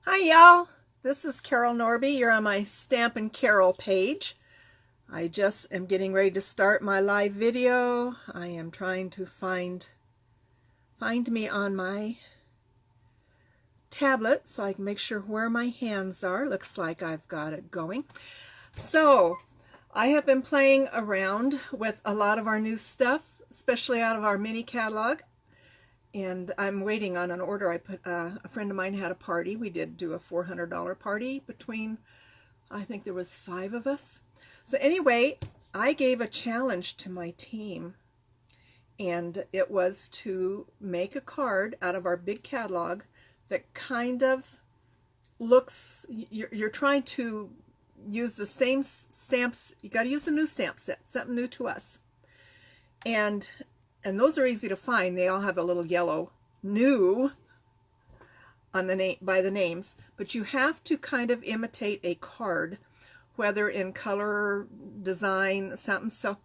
Hi y'all, this is Carol Norby. You're on my Stampin' Carol page. I just am getting ready to start my live video. I am trying to find me on my tablet so I can make sure where my hands are. Looks like I've got it going. So I have been playing around with a lot of our new stuff, especially out of our mini catalog. And I'm waiting on an order. A friend of mine had a party. We did do a $400 party between, I think there was 5 of us. So anyway, I gave a challenge to my team, and it was to make a card out of our big catalog that kind of looks, you're trying to use the same stamps. You got to use a new stamp set, something new to us. And those are easy to find. They all have a little yellow new on the name, by the names, but you have to kind of imitate a card, whether in color, design, something. So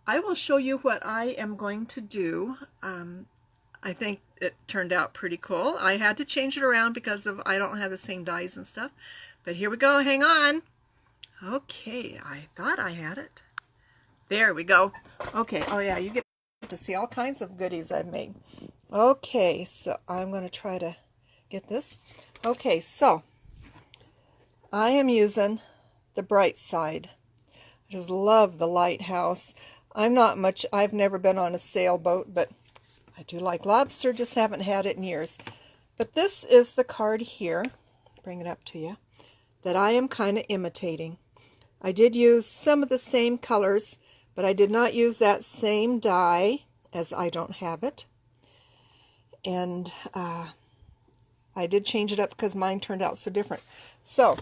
I will show you what I am going to do. I think it turned out pretty cool. I had to change it around because I don't have the same dies and stuff, but here we go. Hang on. Okay, I thought I had it. There we go. Okay, oh yeah, you get to see all kinds of goodies I've made. Okay, so I'm going to try to get this. Okay, so I am using the Bright Side. I just love the lighthouse. I've never been on a sailboat, but I do like lobster, just haven't had it in years. But this is the card here, bring it up to you, that I am kind of imitating. I did use some of the same colors, but I did not use that same die, as I don't have it. And I did change it up because mine turned out so different. So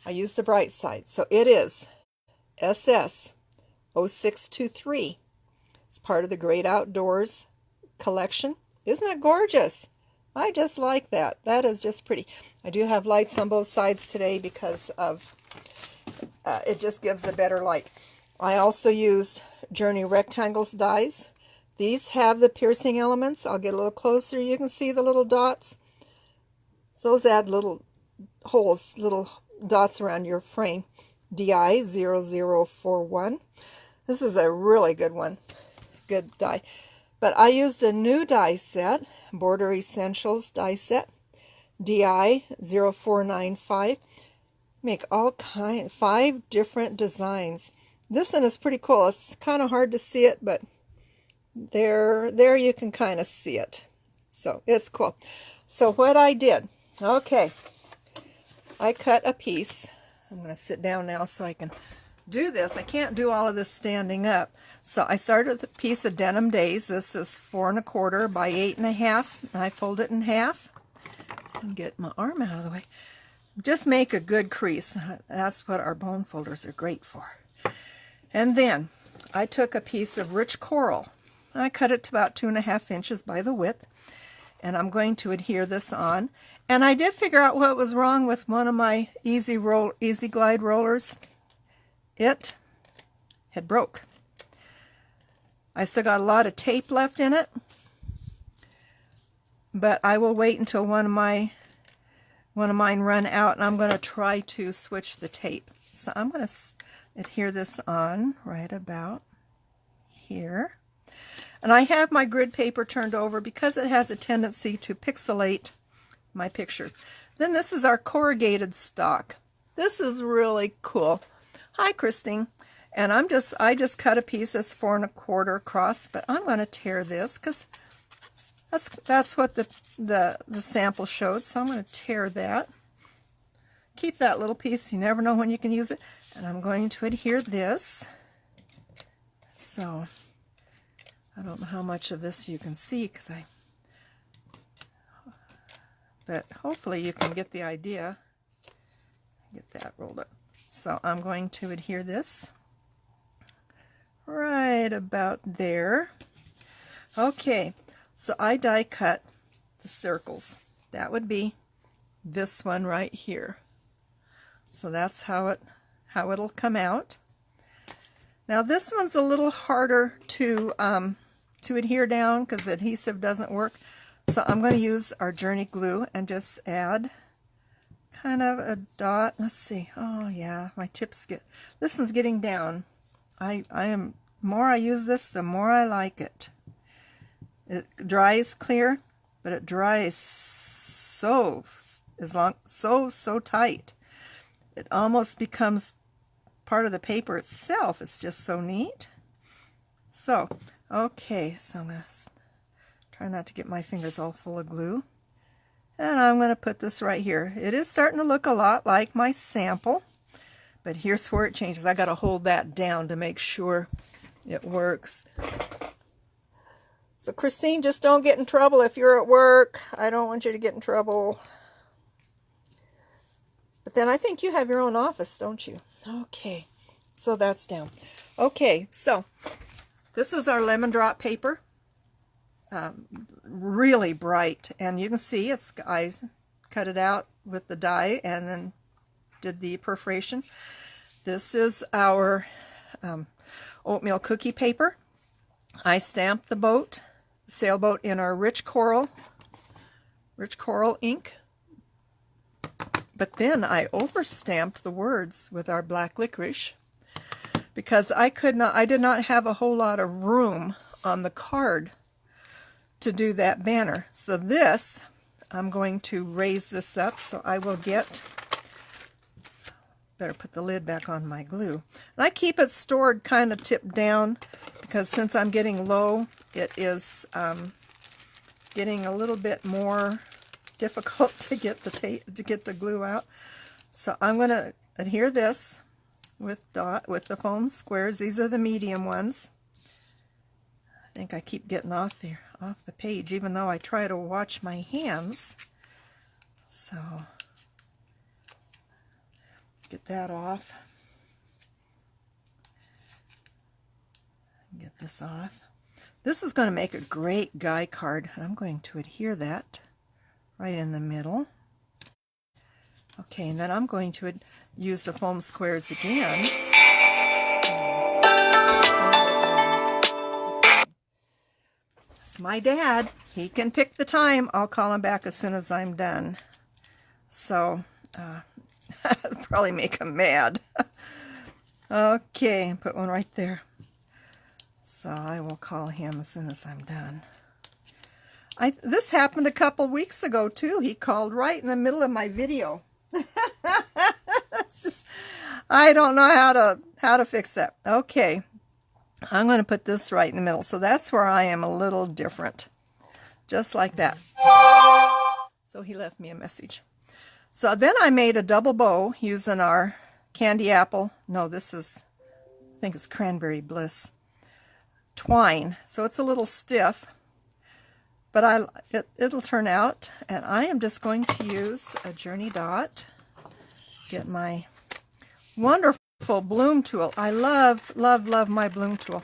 I used the Bright Side. So it is SS 0623. It's part of the Great Outdoors collection. Isn't that gorgeous? I just like that. That is just pretty. I do have lights on both sides today because of it just gives a better light. I also used Journey Rectangles dies. These have the piercing elements. I'll get a little closer. You can see the little dots. Those add little holes, little dots around your frame. DI 0041. This is a really good one. Good die. But I used a new die set, Border Essentials die set. DI 0495. Make all 5 different designs. This one is pretty cool. It's kind of hard to see it, but there you can kind of see it. So it's cool. So what I did, okay, I cut a piece. I'm going to sit down now so I can do this. I can't do all of this standing up. So I started with a piece of Denim Days. This is 4 1/4 by 8 1/2. I fold it in half and get my arm out of the way. Just make a good crease. That's what our bone folders are great for. And then I took a piece of Rich Coral. I cut it to about 2 1/2 inches by the width, and I'm going to adhere this on. And I did figure out what was wrong with one of my Easy Glide rollers. It had broke. I still got a lot of tape left in it, but I will wait until one of mine run out, and I'm going to try to switch the tape. So I'm going to adhere this on right about here. And I have my grid paper turned over because it has a tendency to pixelate my picture. Then this is our corrugated stock. This is really cool. Hi, Christine. And I just cut a piece that's 4 1/4 across, but I'm going to tear this because that's what the sample showed. So I'm going to tear that. Keep that little piece. You never know when you can use it. And I'm going to adhere this. So I don't know how much of this you can see but hopefully you can get the idea. Get that rolled up. So I'm going to adhere this right about there. Okay, so I die cut the circles. That would be this one right here. So that's how it'll come out. Now this one's a little harder to adhere down because adhesive doesn't work. So I'm going to use our Journey glue and just add kind of a dot. Let's see. Oh yeah, my tips this is getting down. More I use this, the more I like it. It dries clear, but it dries so tight. It almost becomes part of the paper itself. It's just so neat. So, okay, so I'm going to try not to get my fingers all full of glue. And I'm going to put this right here. It is starting to look a lot like my sample, but here's where it changes. I got to hold that down to make sure it works. So Christine, just don't get in trouble if you're at work. I don't want you to get in trouble. But then I think you have your own office, don't you? Okay, so that's down. Okay, so this is our lemon drop paper. Really bright, and you can see I cut it out with the die and then did the perforation. This is our oatmeal cookie paper. I stamped the sailboat in our rich coral ink, but then I overstamped the words with our black licorice because I did not have a whole lot of room on the card to do that banner. So this, I'm going to raise this up, so I will better put the lid back on my glue. And I keep it stored kind of tipped down because since I'm getting low, it is getting a little bit more difficult to get the glue out. So I'm going to adhere this with the foam squares. These are the medium ones. I think I keep getting off the page, even though I try to watch my hands. So get that off. Get this off. This is going to make a great guy card, and I'm going to adhere that right in the middle. Okay, and then I'm going to use the foam squares again. It's my dad. He can pick the time. I'll call him back as soon as I'm done. So, probably make him mad. Okay, put one right there. So I will call him as soon as I'm done. This happened a couple weeks ago too. He called right in the middle of my video. It's just, I don't know how to fix that. Okay, I'm going to put this right in the middle. So that's where I am a little different. Just like that. So he left me a message. So then I made a double bow using our candy apple. No, I think it's cranberry bliss twine. So it's a little stiff, but it'll turn out. And I am just going to use a Journey dot. Get my wonderful bloom tool. I love, love, love my bloom tool.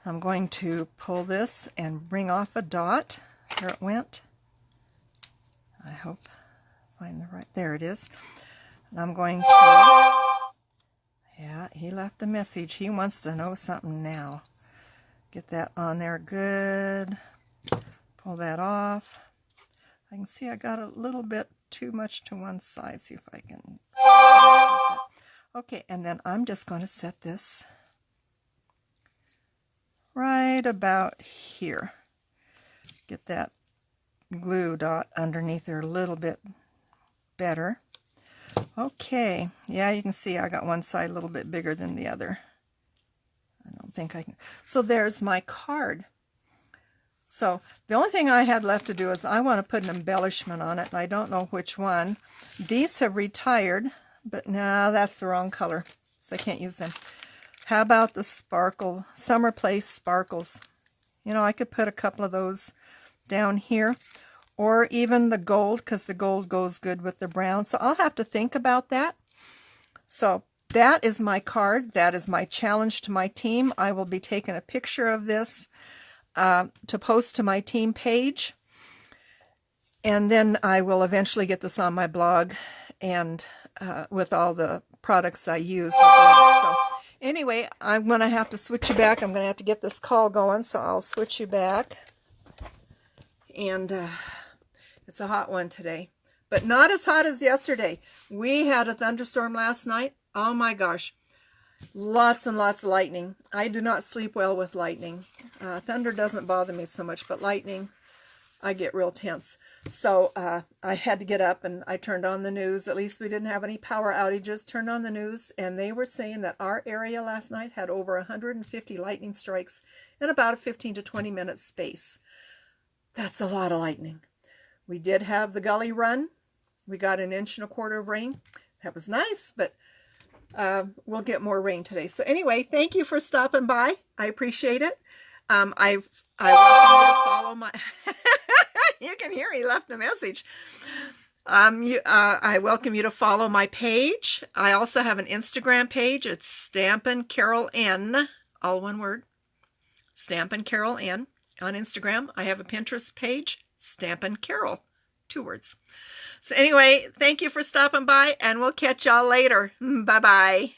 I'm going to pull this and bring off a dot. There it went. I hope I find the right, there it is. And I'm going to, yeah, he left a message. He wants to know something now. Get that on there good. Pull that off. I can see I got a little bit too much to one side. See if I can. Okay, and then I'm just going to set this right about here. Get that glue dot underneath there a little bit better. Okay, yeah, you can see I got one side a little bit bigger than the other. I don't think I can. So there's my card. So the only thing I had left to do is I want to put an embellishment on it, and I don't know which one. These have retired, but no, that's the wrong color, so I can't use them. How about the sparkle, Summer Place sparkles? You know, I could put a couple of those down here, or even the gold, because the gold goes good with the brown. So I'll have to think about that. So that is my card. That is my challenge to my team. I will be taking a picture of this to post to my team page, and then I will eventually get this on my blog and with all the products I use. So anyway, I'm going to have to switch you back. I'm going to have to get this call going, so I'll switch you back. And it's a hot one today. but not as hot as yesterday. We had a thunderstorm last night. Oh my gosh. Lots and lots of lightning. I do not sleep well with lightning. Thunder doesn't bother me so much, but lightning, I get real tense. So I had to get up and I turned on the news. At least we didn't have any power outages. Turned on the news and they were saying that our area last night had over 150 lightning strikes in about a 15 to 20 minute space. That's a lot of lightning. We did have the gully run. We got 1.25 inches of rain. That was nice, but we'll get more rain today. So anyway, thank you for stopping by. I appreciate it. I welcome you to follow my... You can hear he left a message. I welcome you to follow my page. I also have an Instagram page. It's Stampin' Carol N, all one word. Stampin' Carol N on Instagram. I have a Pinterest page, Stampin' Carol, 2 words. So anyway, thank you for stopping by, and we'll catch y'all later. Bye-bye.